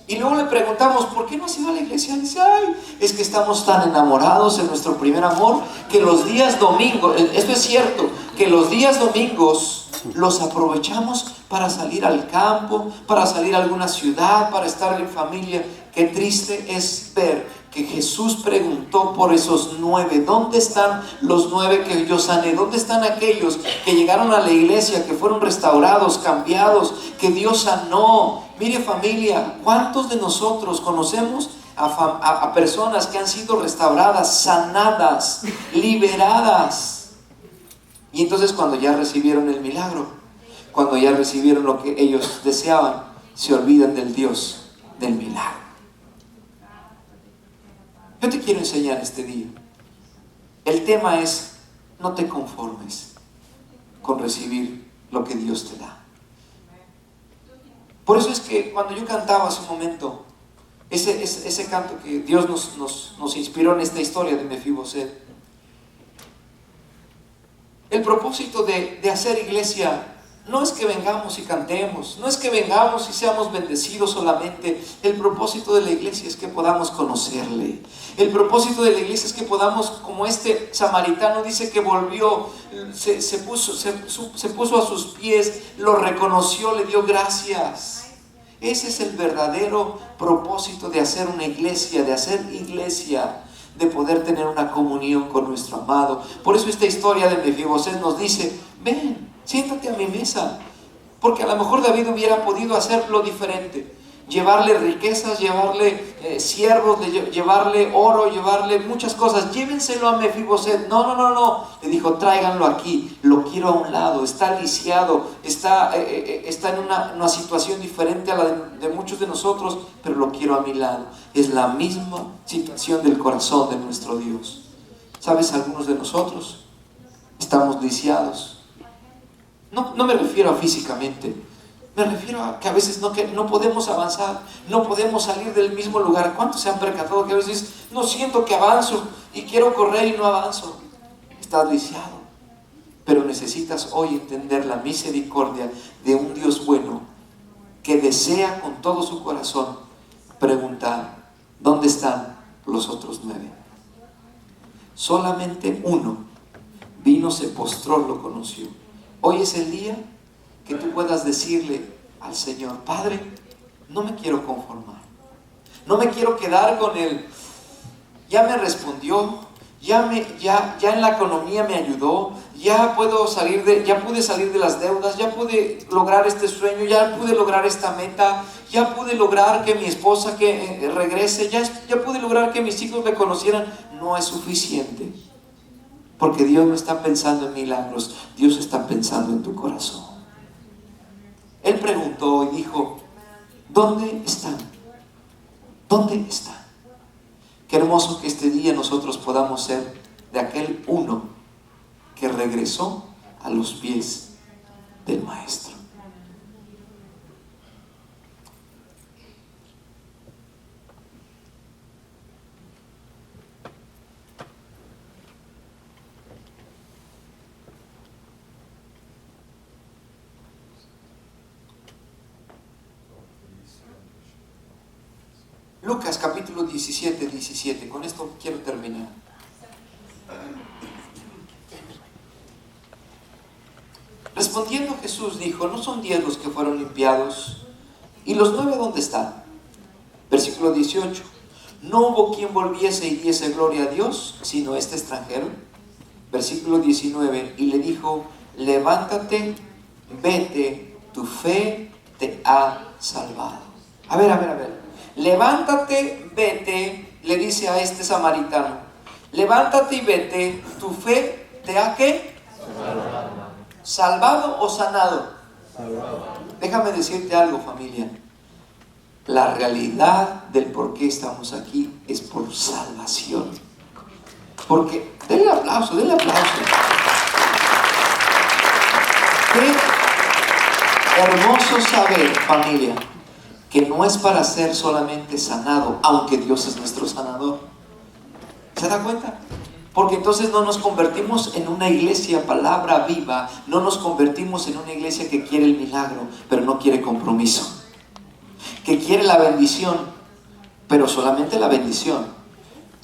Y luego le preguntamos: ¿por qué no has ido a la iglesia? Y dice: ay, es que estamos tan enamorados en nuestro primer amor que los días domingos, esto es cierto, que los días domingos los aprovechamos para salir al campo, para salir a alguna ciudad, para estar en familia. Qué triste es ver que Jesús preguntó por esos 9. ¿Dónde están los 9 que yo sané? ¿Dónde están aquellos que llegaron a la iglesia, que fueron restaurados, cambiados, que Dios sanó? Mire, familia, ¿cuántos de nosotros conocemos a personas que han sido restauradas, sanadas, liberadas? Y entonces cuando ya recibieron el milagro, cuando ya recibieron lo que ellos deseaban, se olvidan del Dios del milagro. Yo te quiero enseñar este día. El tema es: no te conformes con recibir lo que Dios te da. Por eso es que cuando yo cantaba hace un momento ese canto que Dios nos inspiró en esta historia de Mefiboset, el propósito de hacer iglesia no es que vengamos y cantemos, no es que vengamos y seamos bendecidos solamente. El propósito de la iglesia es que podamos conocerle. El propósito de la iglesia es que podamos, como este samaritano dice que volvió, se puso a sus pies, lo reconoció, le dio gracias. Ese es el verdadero propósito de hacer una iglesia, de poder tener una comunión con nuestro amado. Por eso esta historia de Mefiboset nos dice: ven, siéntate a mi mesa. Porque a lo mejor David hubiera podido hacerlo diferente, llevarle riquezas, llevarle siervos, llevarle oro, llevarle muchas cosas. Llévenselo a Mefiboset. No, le dijo: tráiganlo aquí, lo quiero a un lado, está lisiado, está en una situación diferente a la de muchos de nosotros, pero lo quiero a mi lado. Es la misma situación del corazón de nuestro Dios. ¿Sabes? Algunos de nosotros estamos lisiados. No me refiero a físicamente, me refiero a que a veces no podemos avanzar, no podemos salir del mismo lugar. ¿Cuántos se han percatado que a veces no siento que avanzo y quiero correr y no avanzo? Estás lisiado, pero necesitas hoy entender la misericordia de un Dios bueno que desea con todo su corazón preguntar: ¿dónde están los otros 9? Solamente uno vino, se postró, lo conoció. Hoy es el día que tú puedas decirle al Señor: Padre, no me quiero conformar, no me quiero quedar con él. Ya me respondió, ya en la economía me ayudó, ya pude salir de las deudas, ya pude lograr este sueño, ya pude lograr esta meta, ya pude lograr que mi esposa regrese, ya pude lograr que mis hijos me conocieran. No es suficiente. Porque Dios no está pensando en milagros, Dios está pensando en tu corazón. Él preguntó y dijo: ¿dónde están? ¿Dónde están? Qué hermoso que este día nosotros podamos ser de aquel uno que regresó a los pies del Maestro. Lucas capítulo 17. Con esto quiero terminar. Respondiendo Jesús dijo: ¿no son 10 los que fueron limpiados? ¿Y los 9 dónde están? Versículo 18. No hubo quien volviese y diese gloria a Dios, sino este extranjero. Versículo 19. Y le dijo: levántate, vete, tu fe te ha salvado. A ver. Levántate, vete, le dice a este samaritano. Levántate y vete, tu fe te ha ¿qué? ¿Salvado o sanado? Salvado. Déjame decirte algo, familia. La realidad del por qué estamos aquí es por salvación. Porque, denle aplauso. Qué hermoso saber, familia, que no es para ser solamente sanado, aunque Dios es nuestro sanador. ¿Se da cuenta? Porque entonces no nos convertimos en una iglesia palabra viva, no nos convertimos en una iglesia que quiere el milagro, pero no quiere compromiso, que quiere la bendición, pero solamente la bendición,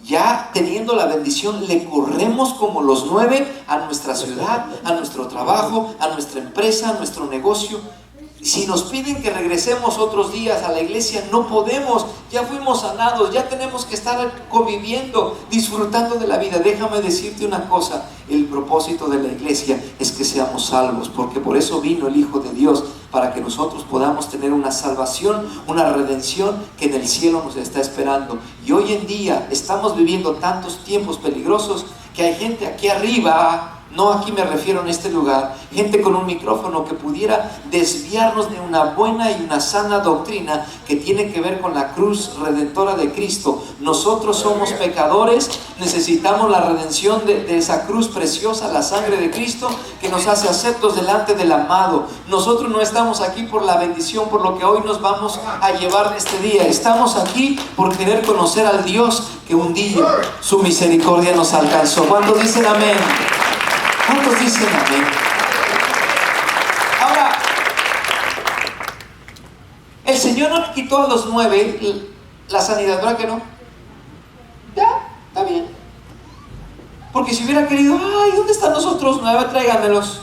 ya teniendo la bendición, le corremos como los 9 a nuestra ciudad, a nuestro trabajo, a nuestra empresa, a nuestro negocio. Si nos piden que regresemos otros días a la iglesia, no podemos. Ya fuimos sanados, ya tenemos que estar conviviendo, disfrutando de la vida. Déjame decirte una cosa, el propósito de la iglesia es que seamos salvos, porque por eso vino el Hijo de Dios, para que nosotros podamos tener una salvación, una redención que en el cielo nos está esperando. Y hoy en día estamos viviendo tantos tiempos peligrosos que hay gente aquí arriba, no aquí me refiero en este lugar, gente con un micrófono que pudiera desviarnos de una buena y una sana doctrina que tiene que ver con la cruz redentora de Cristo. Nosotros somos pecadores, necesitamos la redención de esa cruz preciosa, la sangre de Cristo, que nos hace aceptos delante del amado. Nosotros no estamos aquí por la bendición, por lo que hoy nos vamos a llevar de este día. Estamos aquí por querer conocer al Dios que un día su misericordia nos alcanzó. ¿Cuántos dicen amén? ¿Cuántos dicen amén? Ahora, el Señor no le quitó a los 9 la sanidad, ¿verdad que no? Ya, está bien. Porque si hubiera querido, ay, ¿dónde están los otros 9? Tráiganmelos,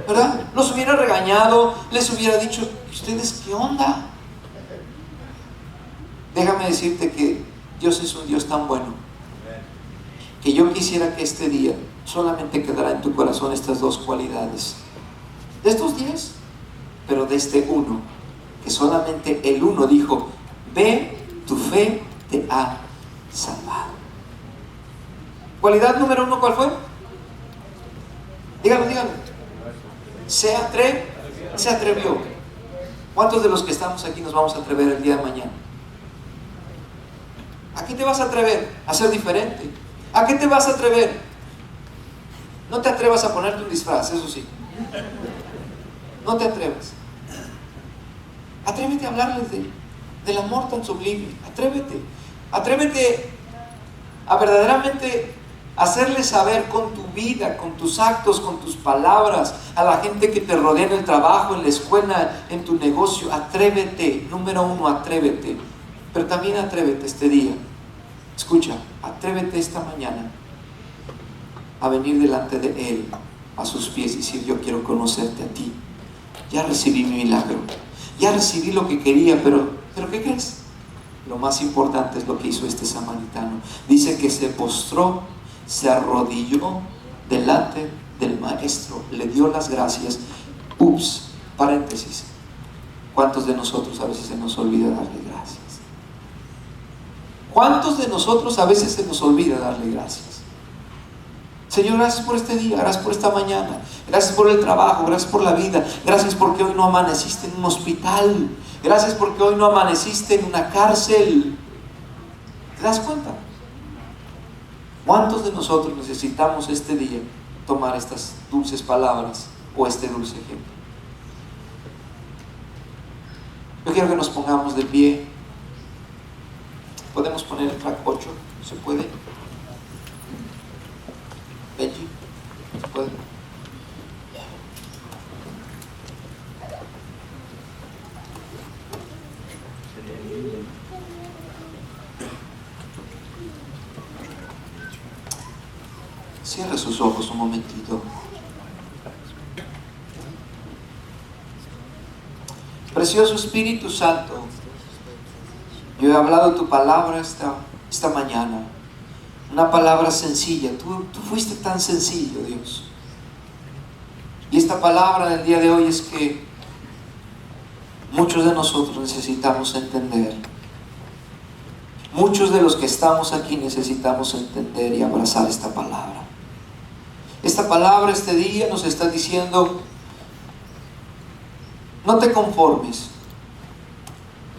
¿verdad? Los hubiera regañado, les hubiera dicho, ¿ustedes qué onda? Déjame decirte que Dios es un Dios tan bueno, que yo quisiera que este día solamente quedará en tu corazón estas 2 cualidades. De estos 10, pero de este uno, que solamente el uno dijo, ve, tu fe te ha salvado. Cualidad número 1, ¿cuál fue? Dígalo. Se atrevió. ¿Cuántos de los que estamos aquí nos vamos a atrever el día de mañana? ¿A qué te vas a atrever? ¿A ser diferente? ¿A qué te vas a atrever? No te atrevas a ponerte un disfraz, eso sí. No te atrevas. Atrévete a hablarles del amor tan sublime. Atrévete a verdaderamente hacerles saber con tu vida, con tus actos, con tus palabras, a la gente que te rodea en el trabajo, en la escuela, en tu negocio. Atrévete. Número 1, atrévete. Pero también atrévete este día. Escucha, atrévete esta mañana a venir delante de Él, a sus pies, y decir, yo quiero conocerte a ti. Ya recibí mi milagro, ya recibí lo que quería, pero ¿qué crees? Lo más importante es lo que hizo este samaritano. Dice que se postró, se arrodilló delante del maestro, le dio las gracias. Paréntesis, ¿cuántos de nosotros a veces se nos olvida darle gracias? ¿Cuántos de nosotros a veces se nos olvida darle gracias? Señor, gracias por este día, gracias por esta mañana, gracias por el trabajo, gracias por la vida, gracias porque hoy no amaneciste en un hospital, gracias porque hoy no amaneciste en una cárcel. ¿Te das cuenta? ¿Cuántos de nosotros necesitamos este día tomar estas dulces palabras o este dulce ejemplo? Yo quiero que nos pongamos de pie. ¿Podemos poner el track 8? ¿Se puede? Benji, ¿se puede? Cierre sus ojos un momentito. Precioso Espíritu Santo, yo he hablado tu palabra esta mañana. Una palabra sencilla. Tú fuiste tan sencillo, Dios. Y esta palabra del día de hoy es que muchos de nosotros necesitamos entender. Muchos de los que estamos aquí necesitamos entender y abrazar esta palabra. Esta palabra este día nos está diciendo: no te conformes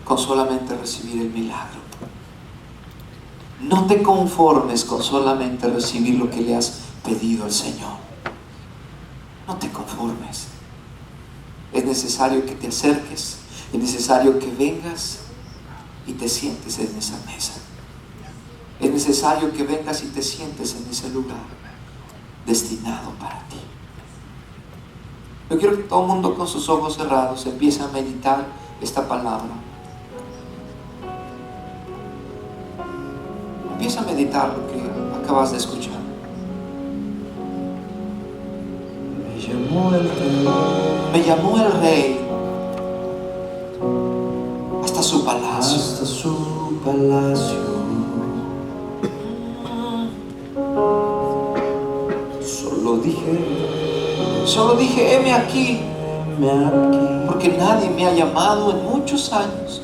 con solamente recibir el milagro. No te conformes con solamente recibir lo que le has pedido al Señor. No te conformes. Es necesario que te acerques, es necesario que vengas y te sientes en esa mesa. Es necesario que vengas y te sientes en ese lugar destinado para ti. Yo quiero que todo el mundo con sus ojos cerrados empiece a meditar esta palabra. Empieza a meditar lo que acabas de escuchar. Me llamó el rey hasta su palacio. Hasta su palacio. Solo dije, heme aquí, heme aquí, porque nadie me ha llamado en muchos años.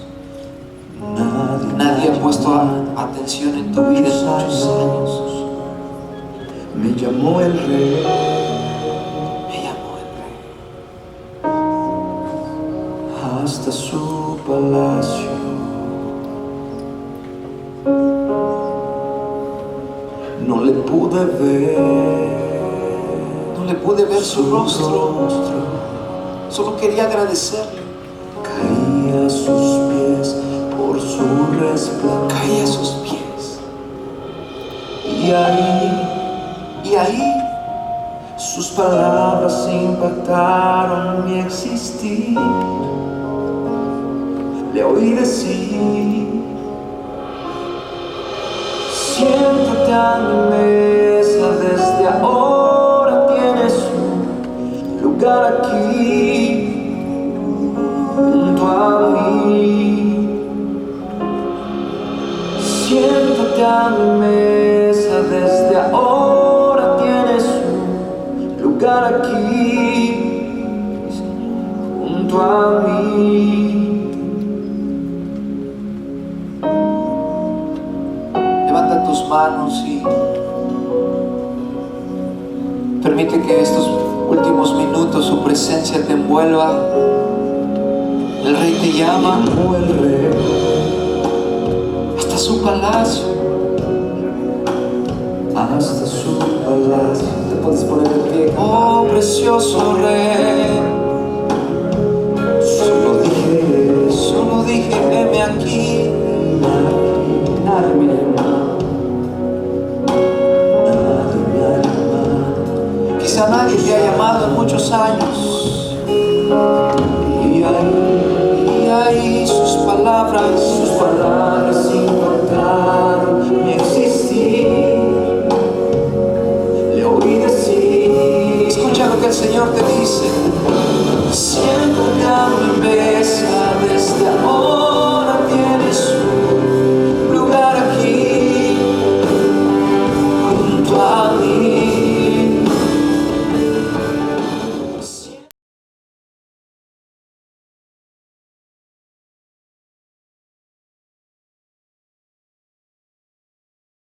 Nadie ha puesto atención en tu vida en muchos años. Me llamó el rey. Me llamó el rey hasta su palacio. No le pude ver su rostro. Solo quería agradecerle. Caía a sus pies por su resplandor. Caía a sus pies. Y ahí sus palabras impactaron mi existir. Le oí decir: siéntate a mi mesa, desde ahora tienes un lugar aquí junto a mí. Siéntate a mi mesa, desde ahora tienes un lugar aquí junto a mí. Levanta tus manos y permite que estos últimos minutos su presencia te envuelva. El rey te llama hasta su palacio. Hasta su palacio. Te puedes poner de pie. Oh, precioso rey. Solo dije, heme aquí. Nadie me ha llamado. Quizá nadie te ha llamado en muchos años. Y ahí sus palabras impactaron mi existir. Le oí decir: escucha lo que el Señor te dice. siéntate a mi mesa,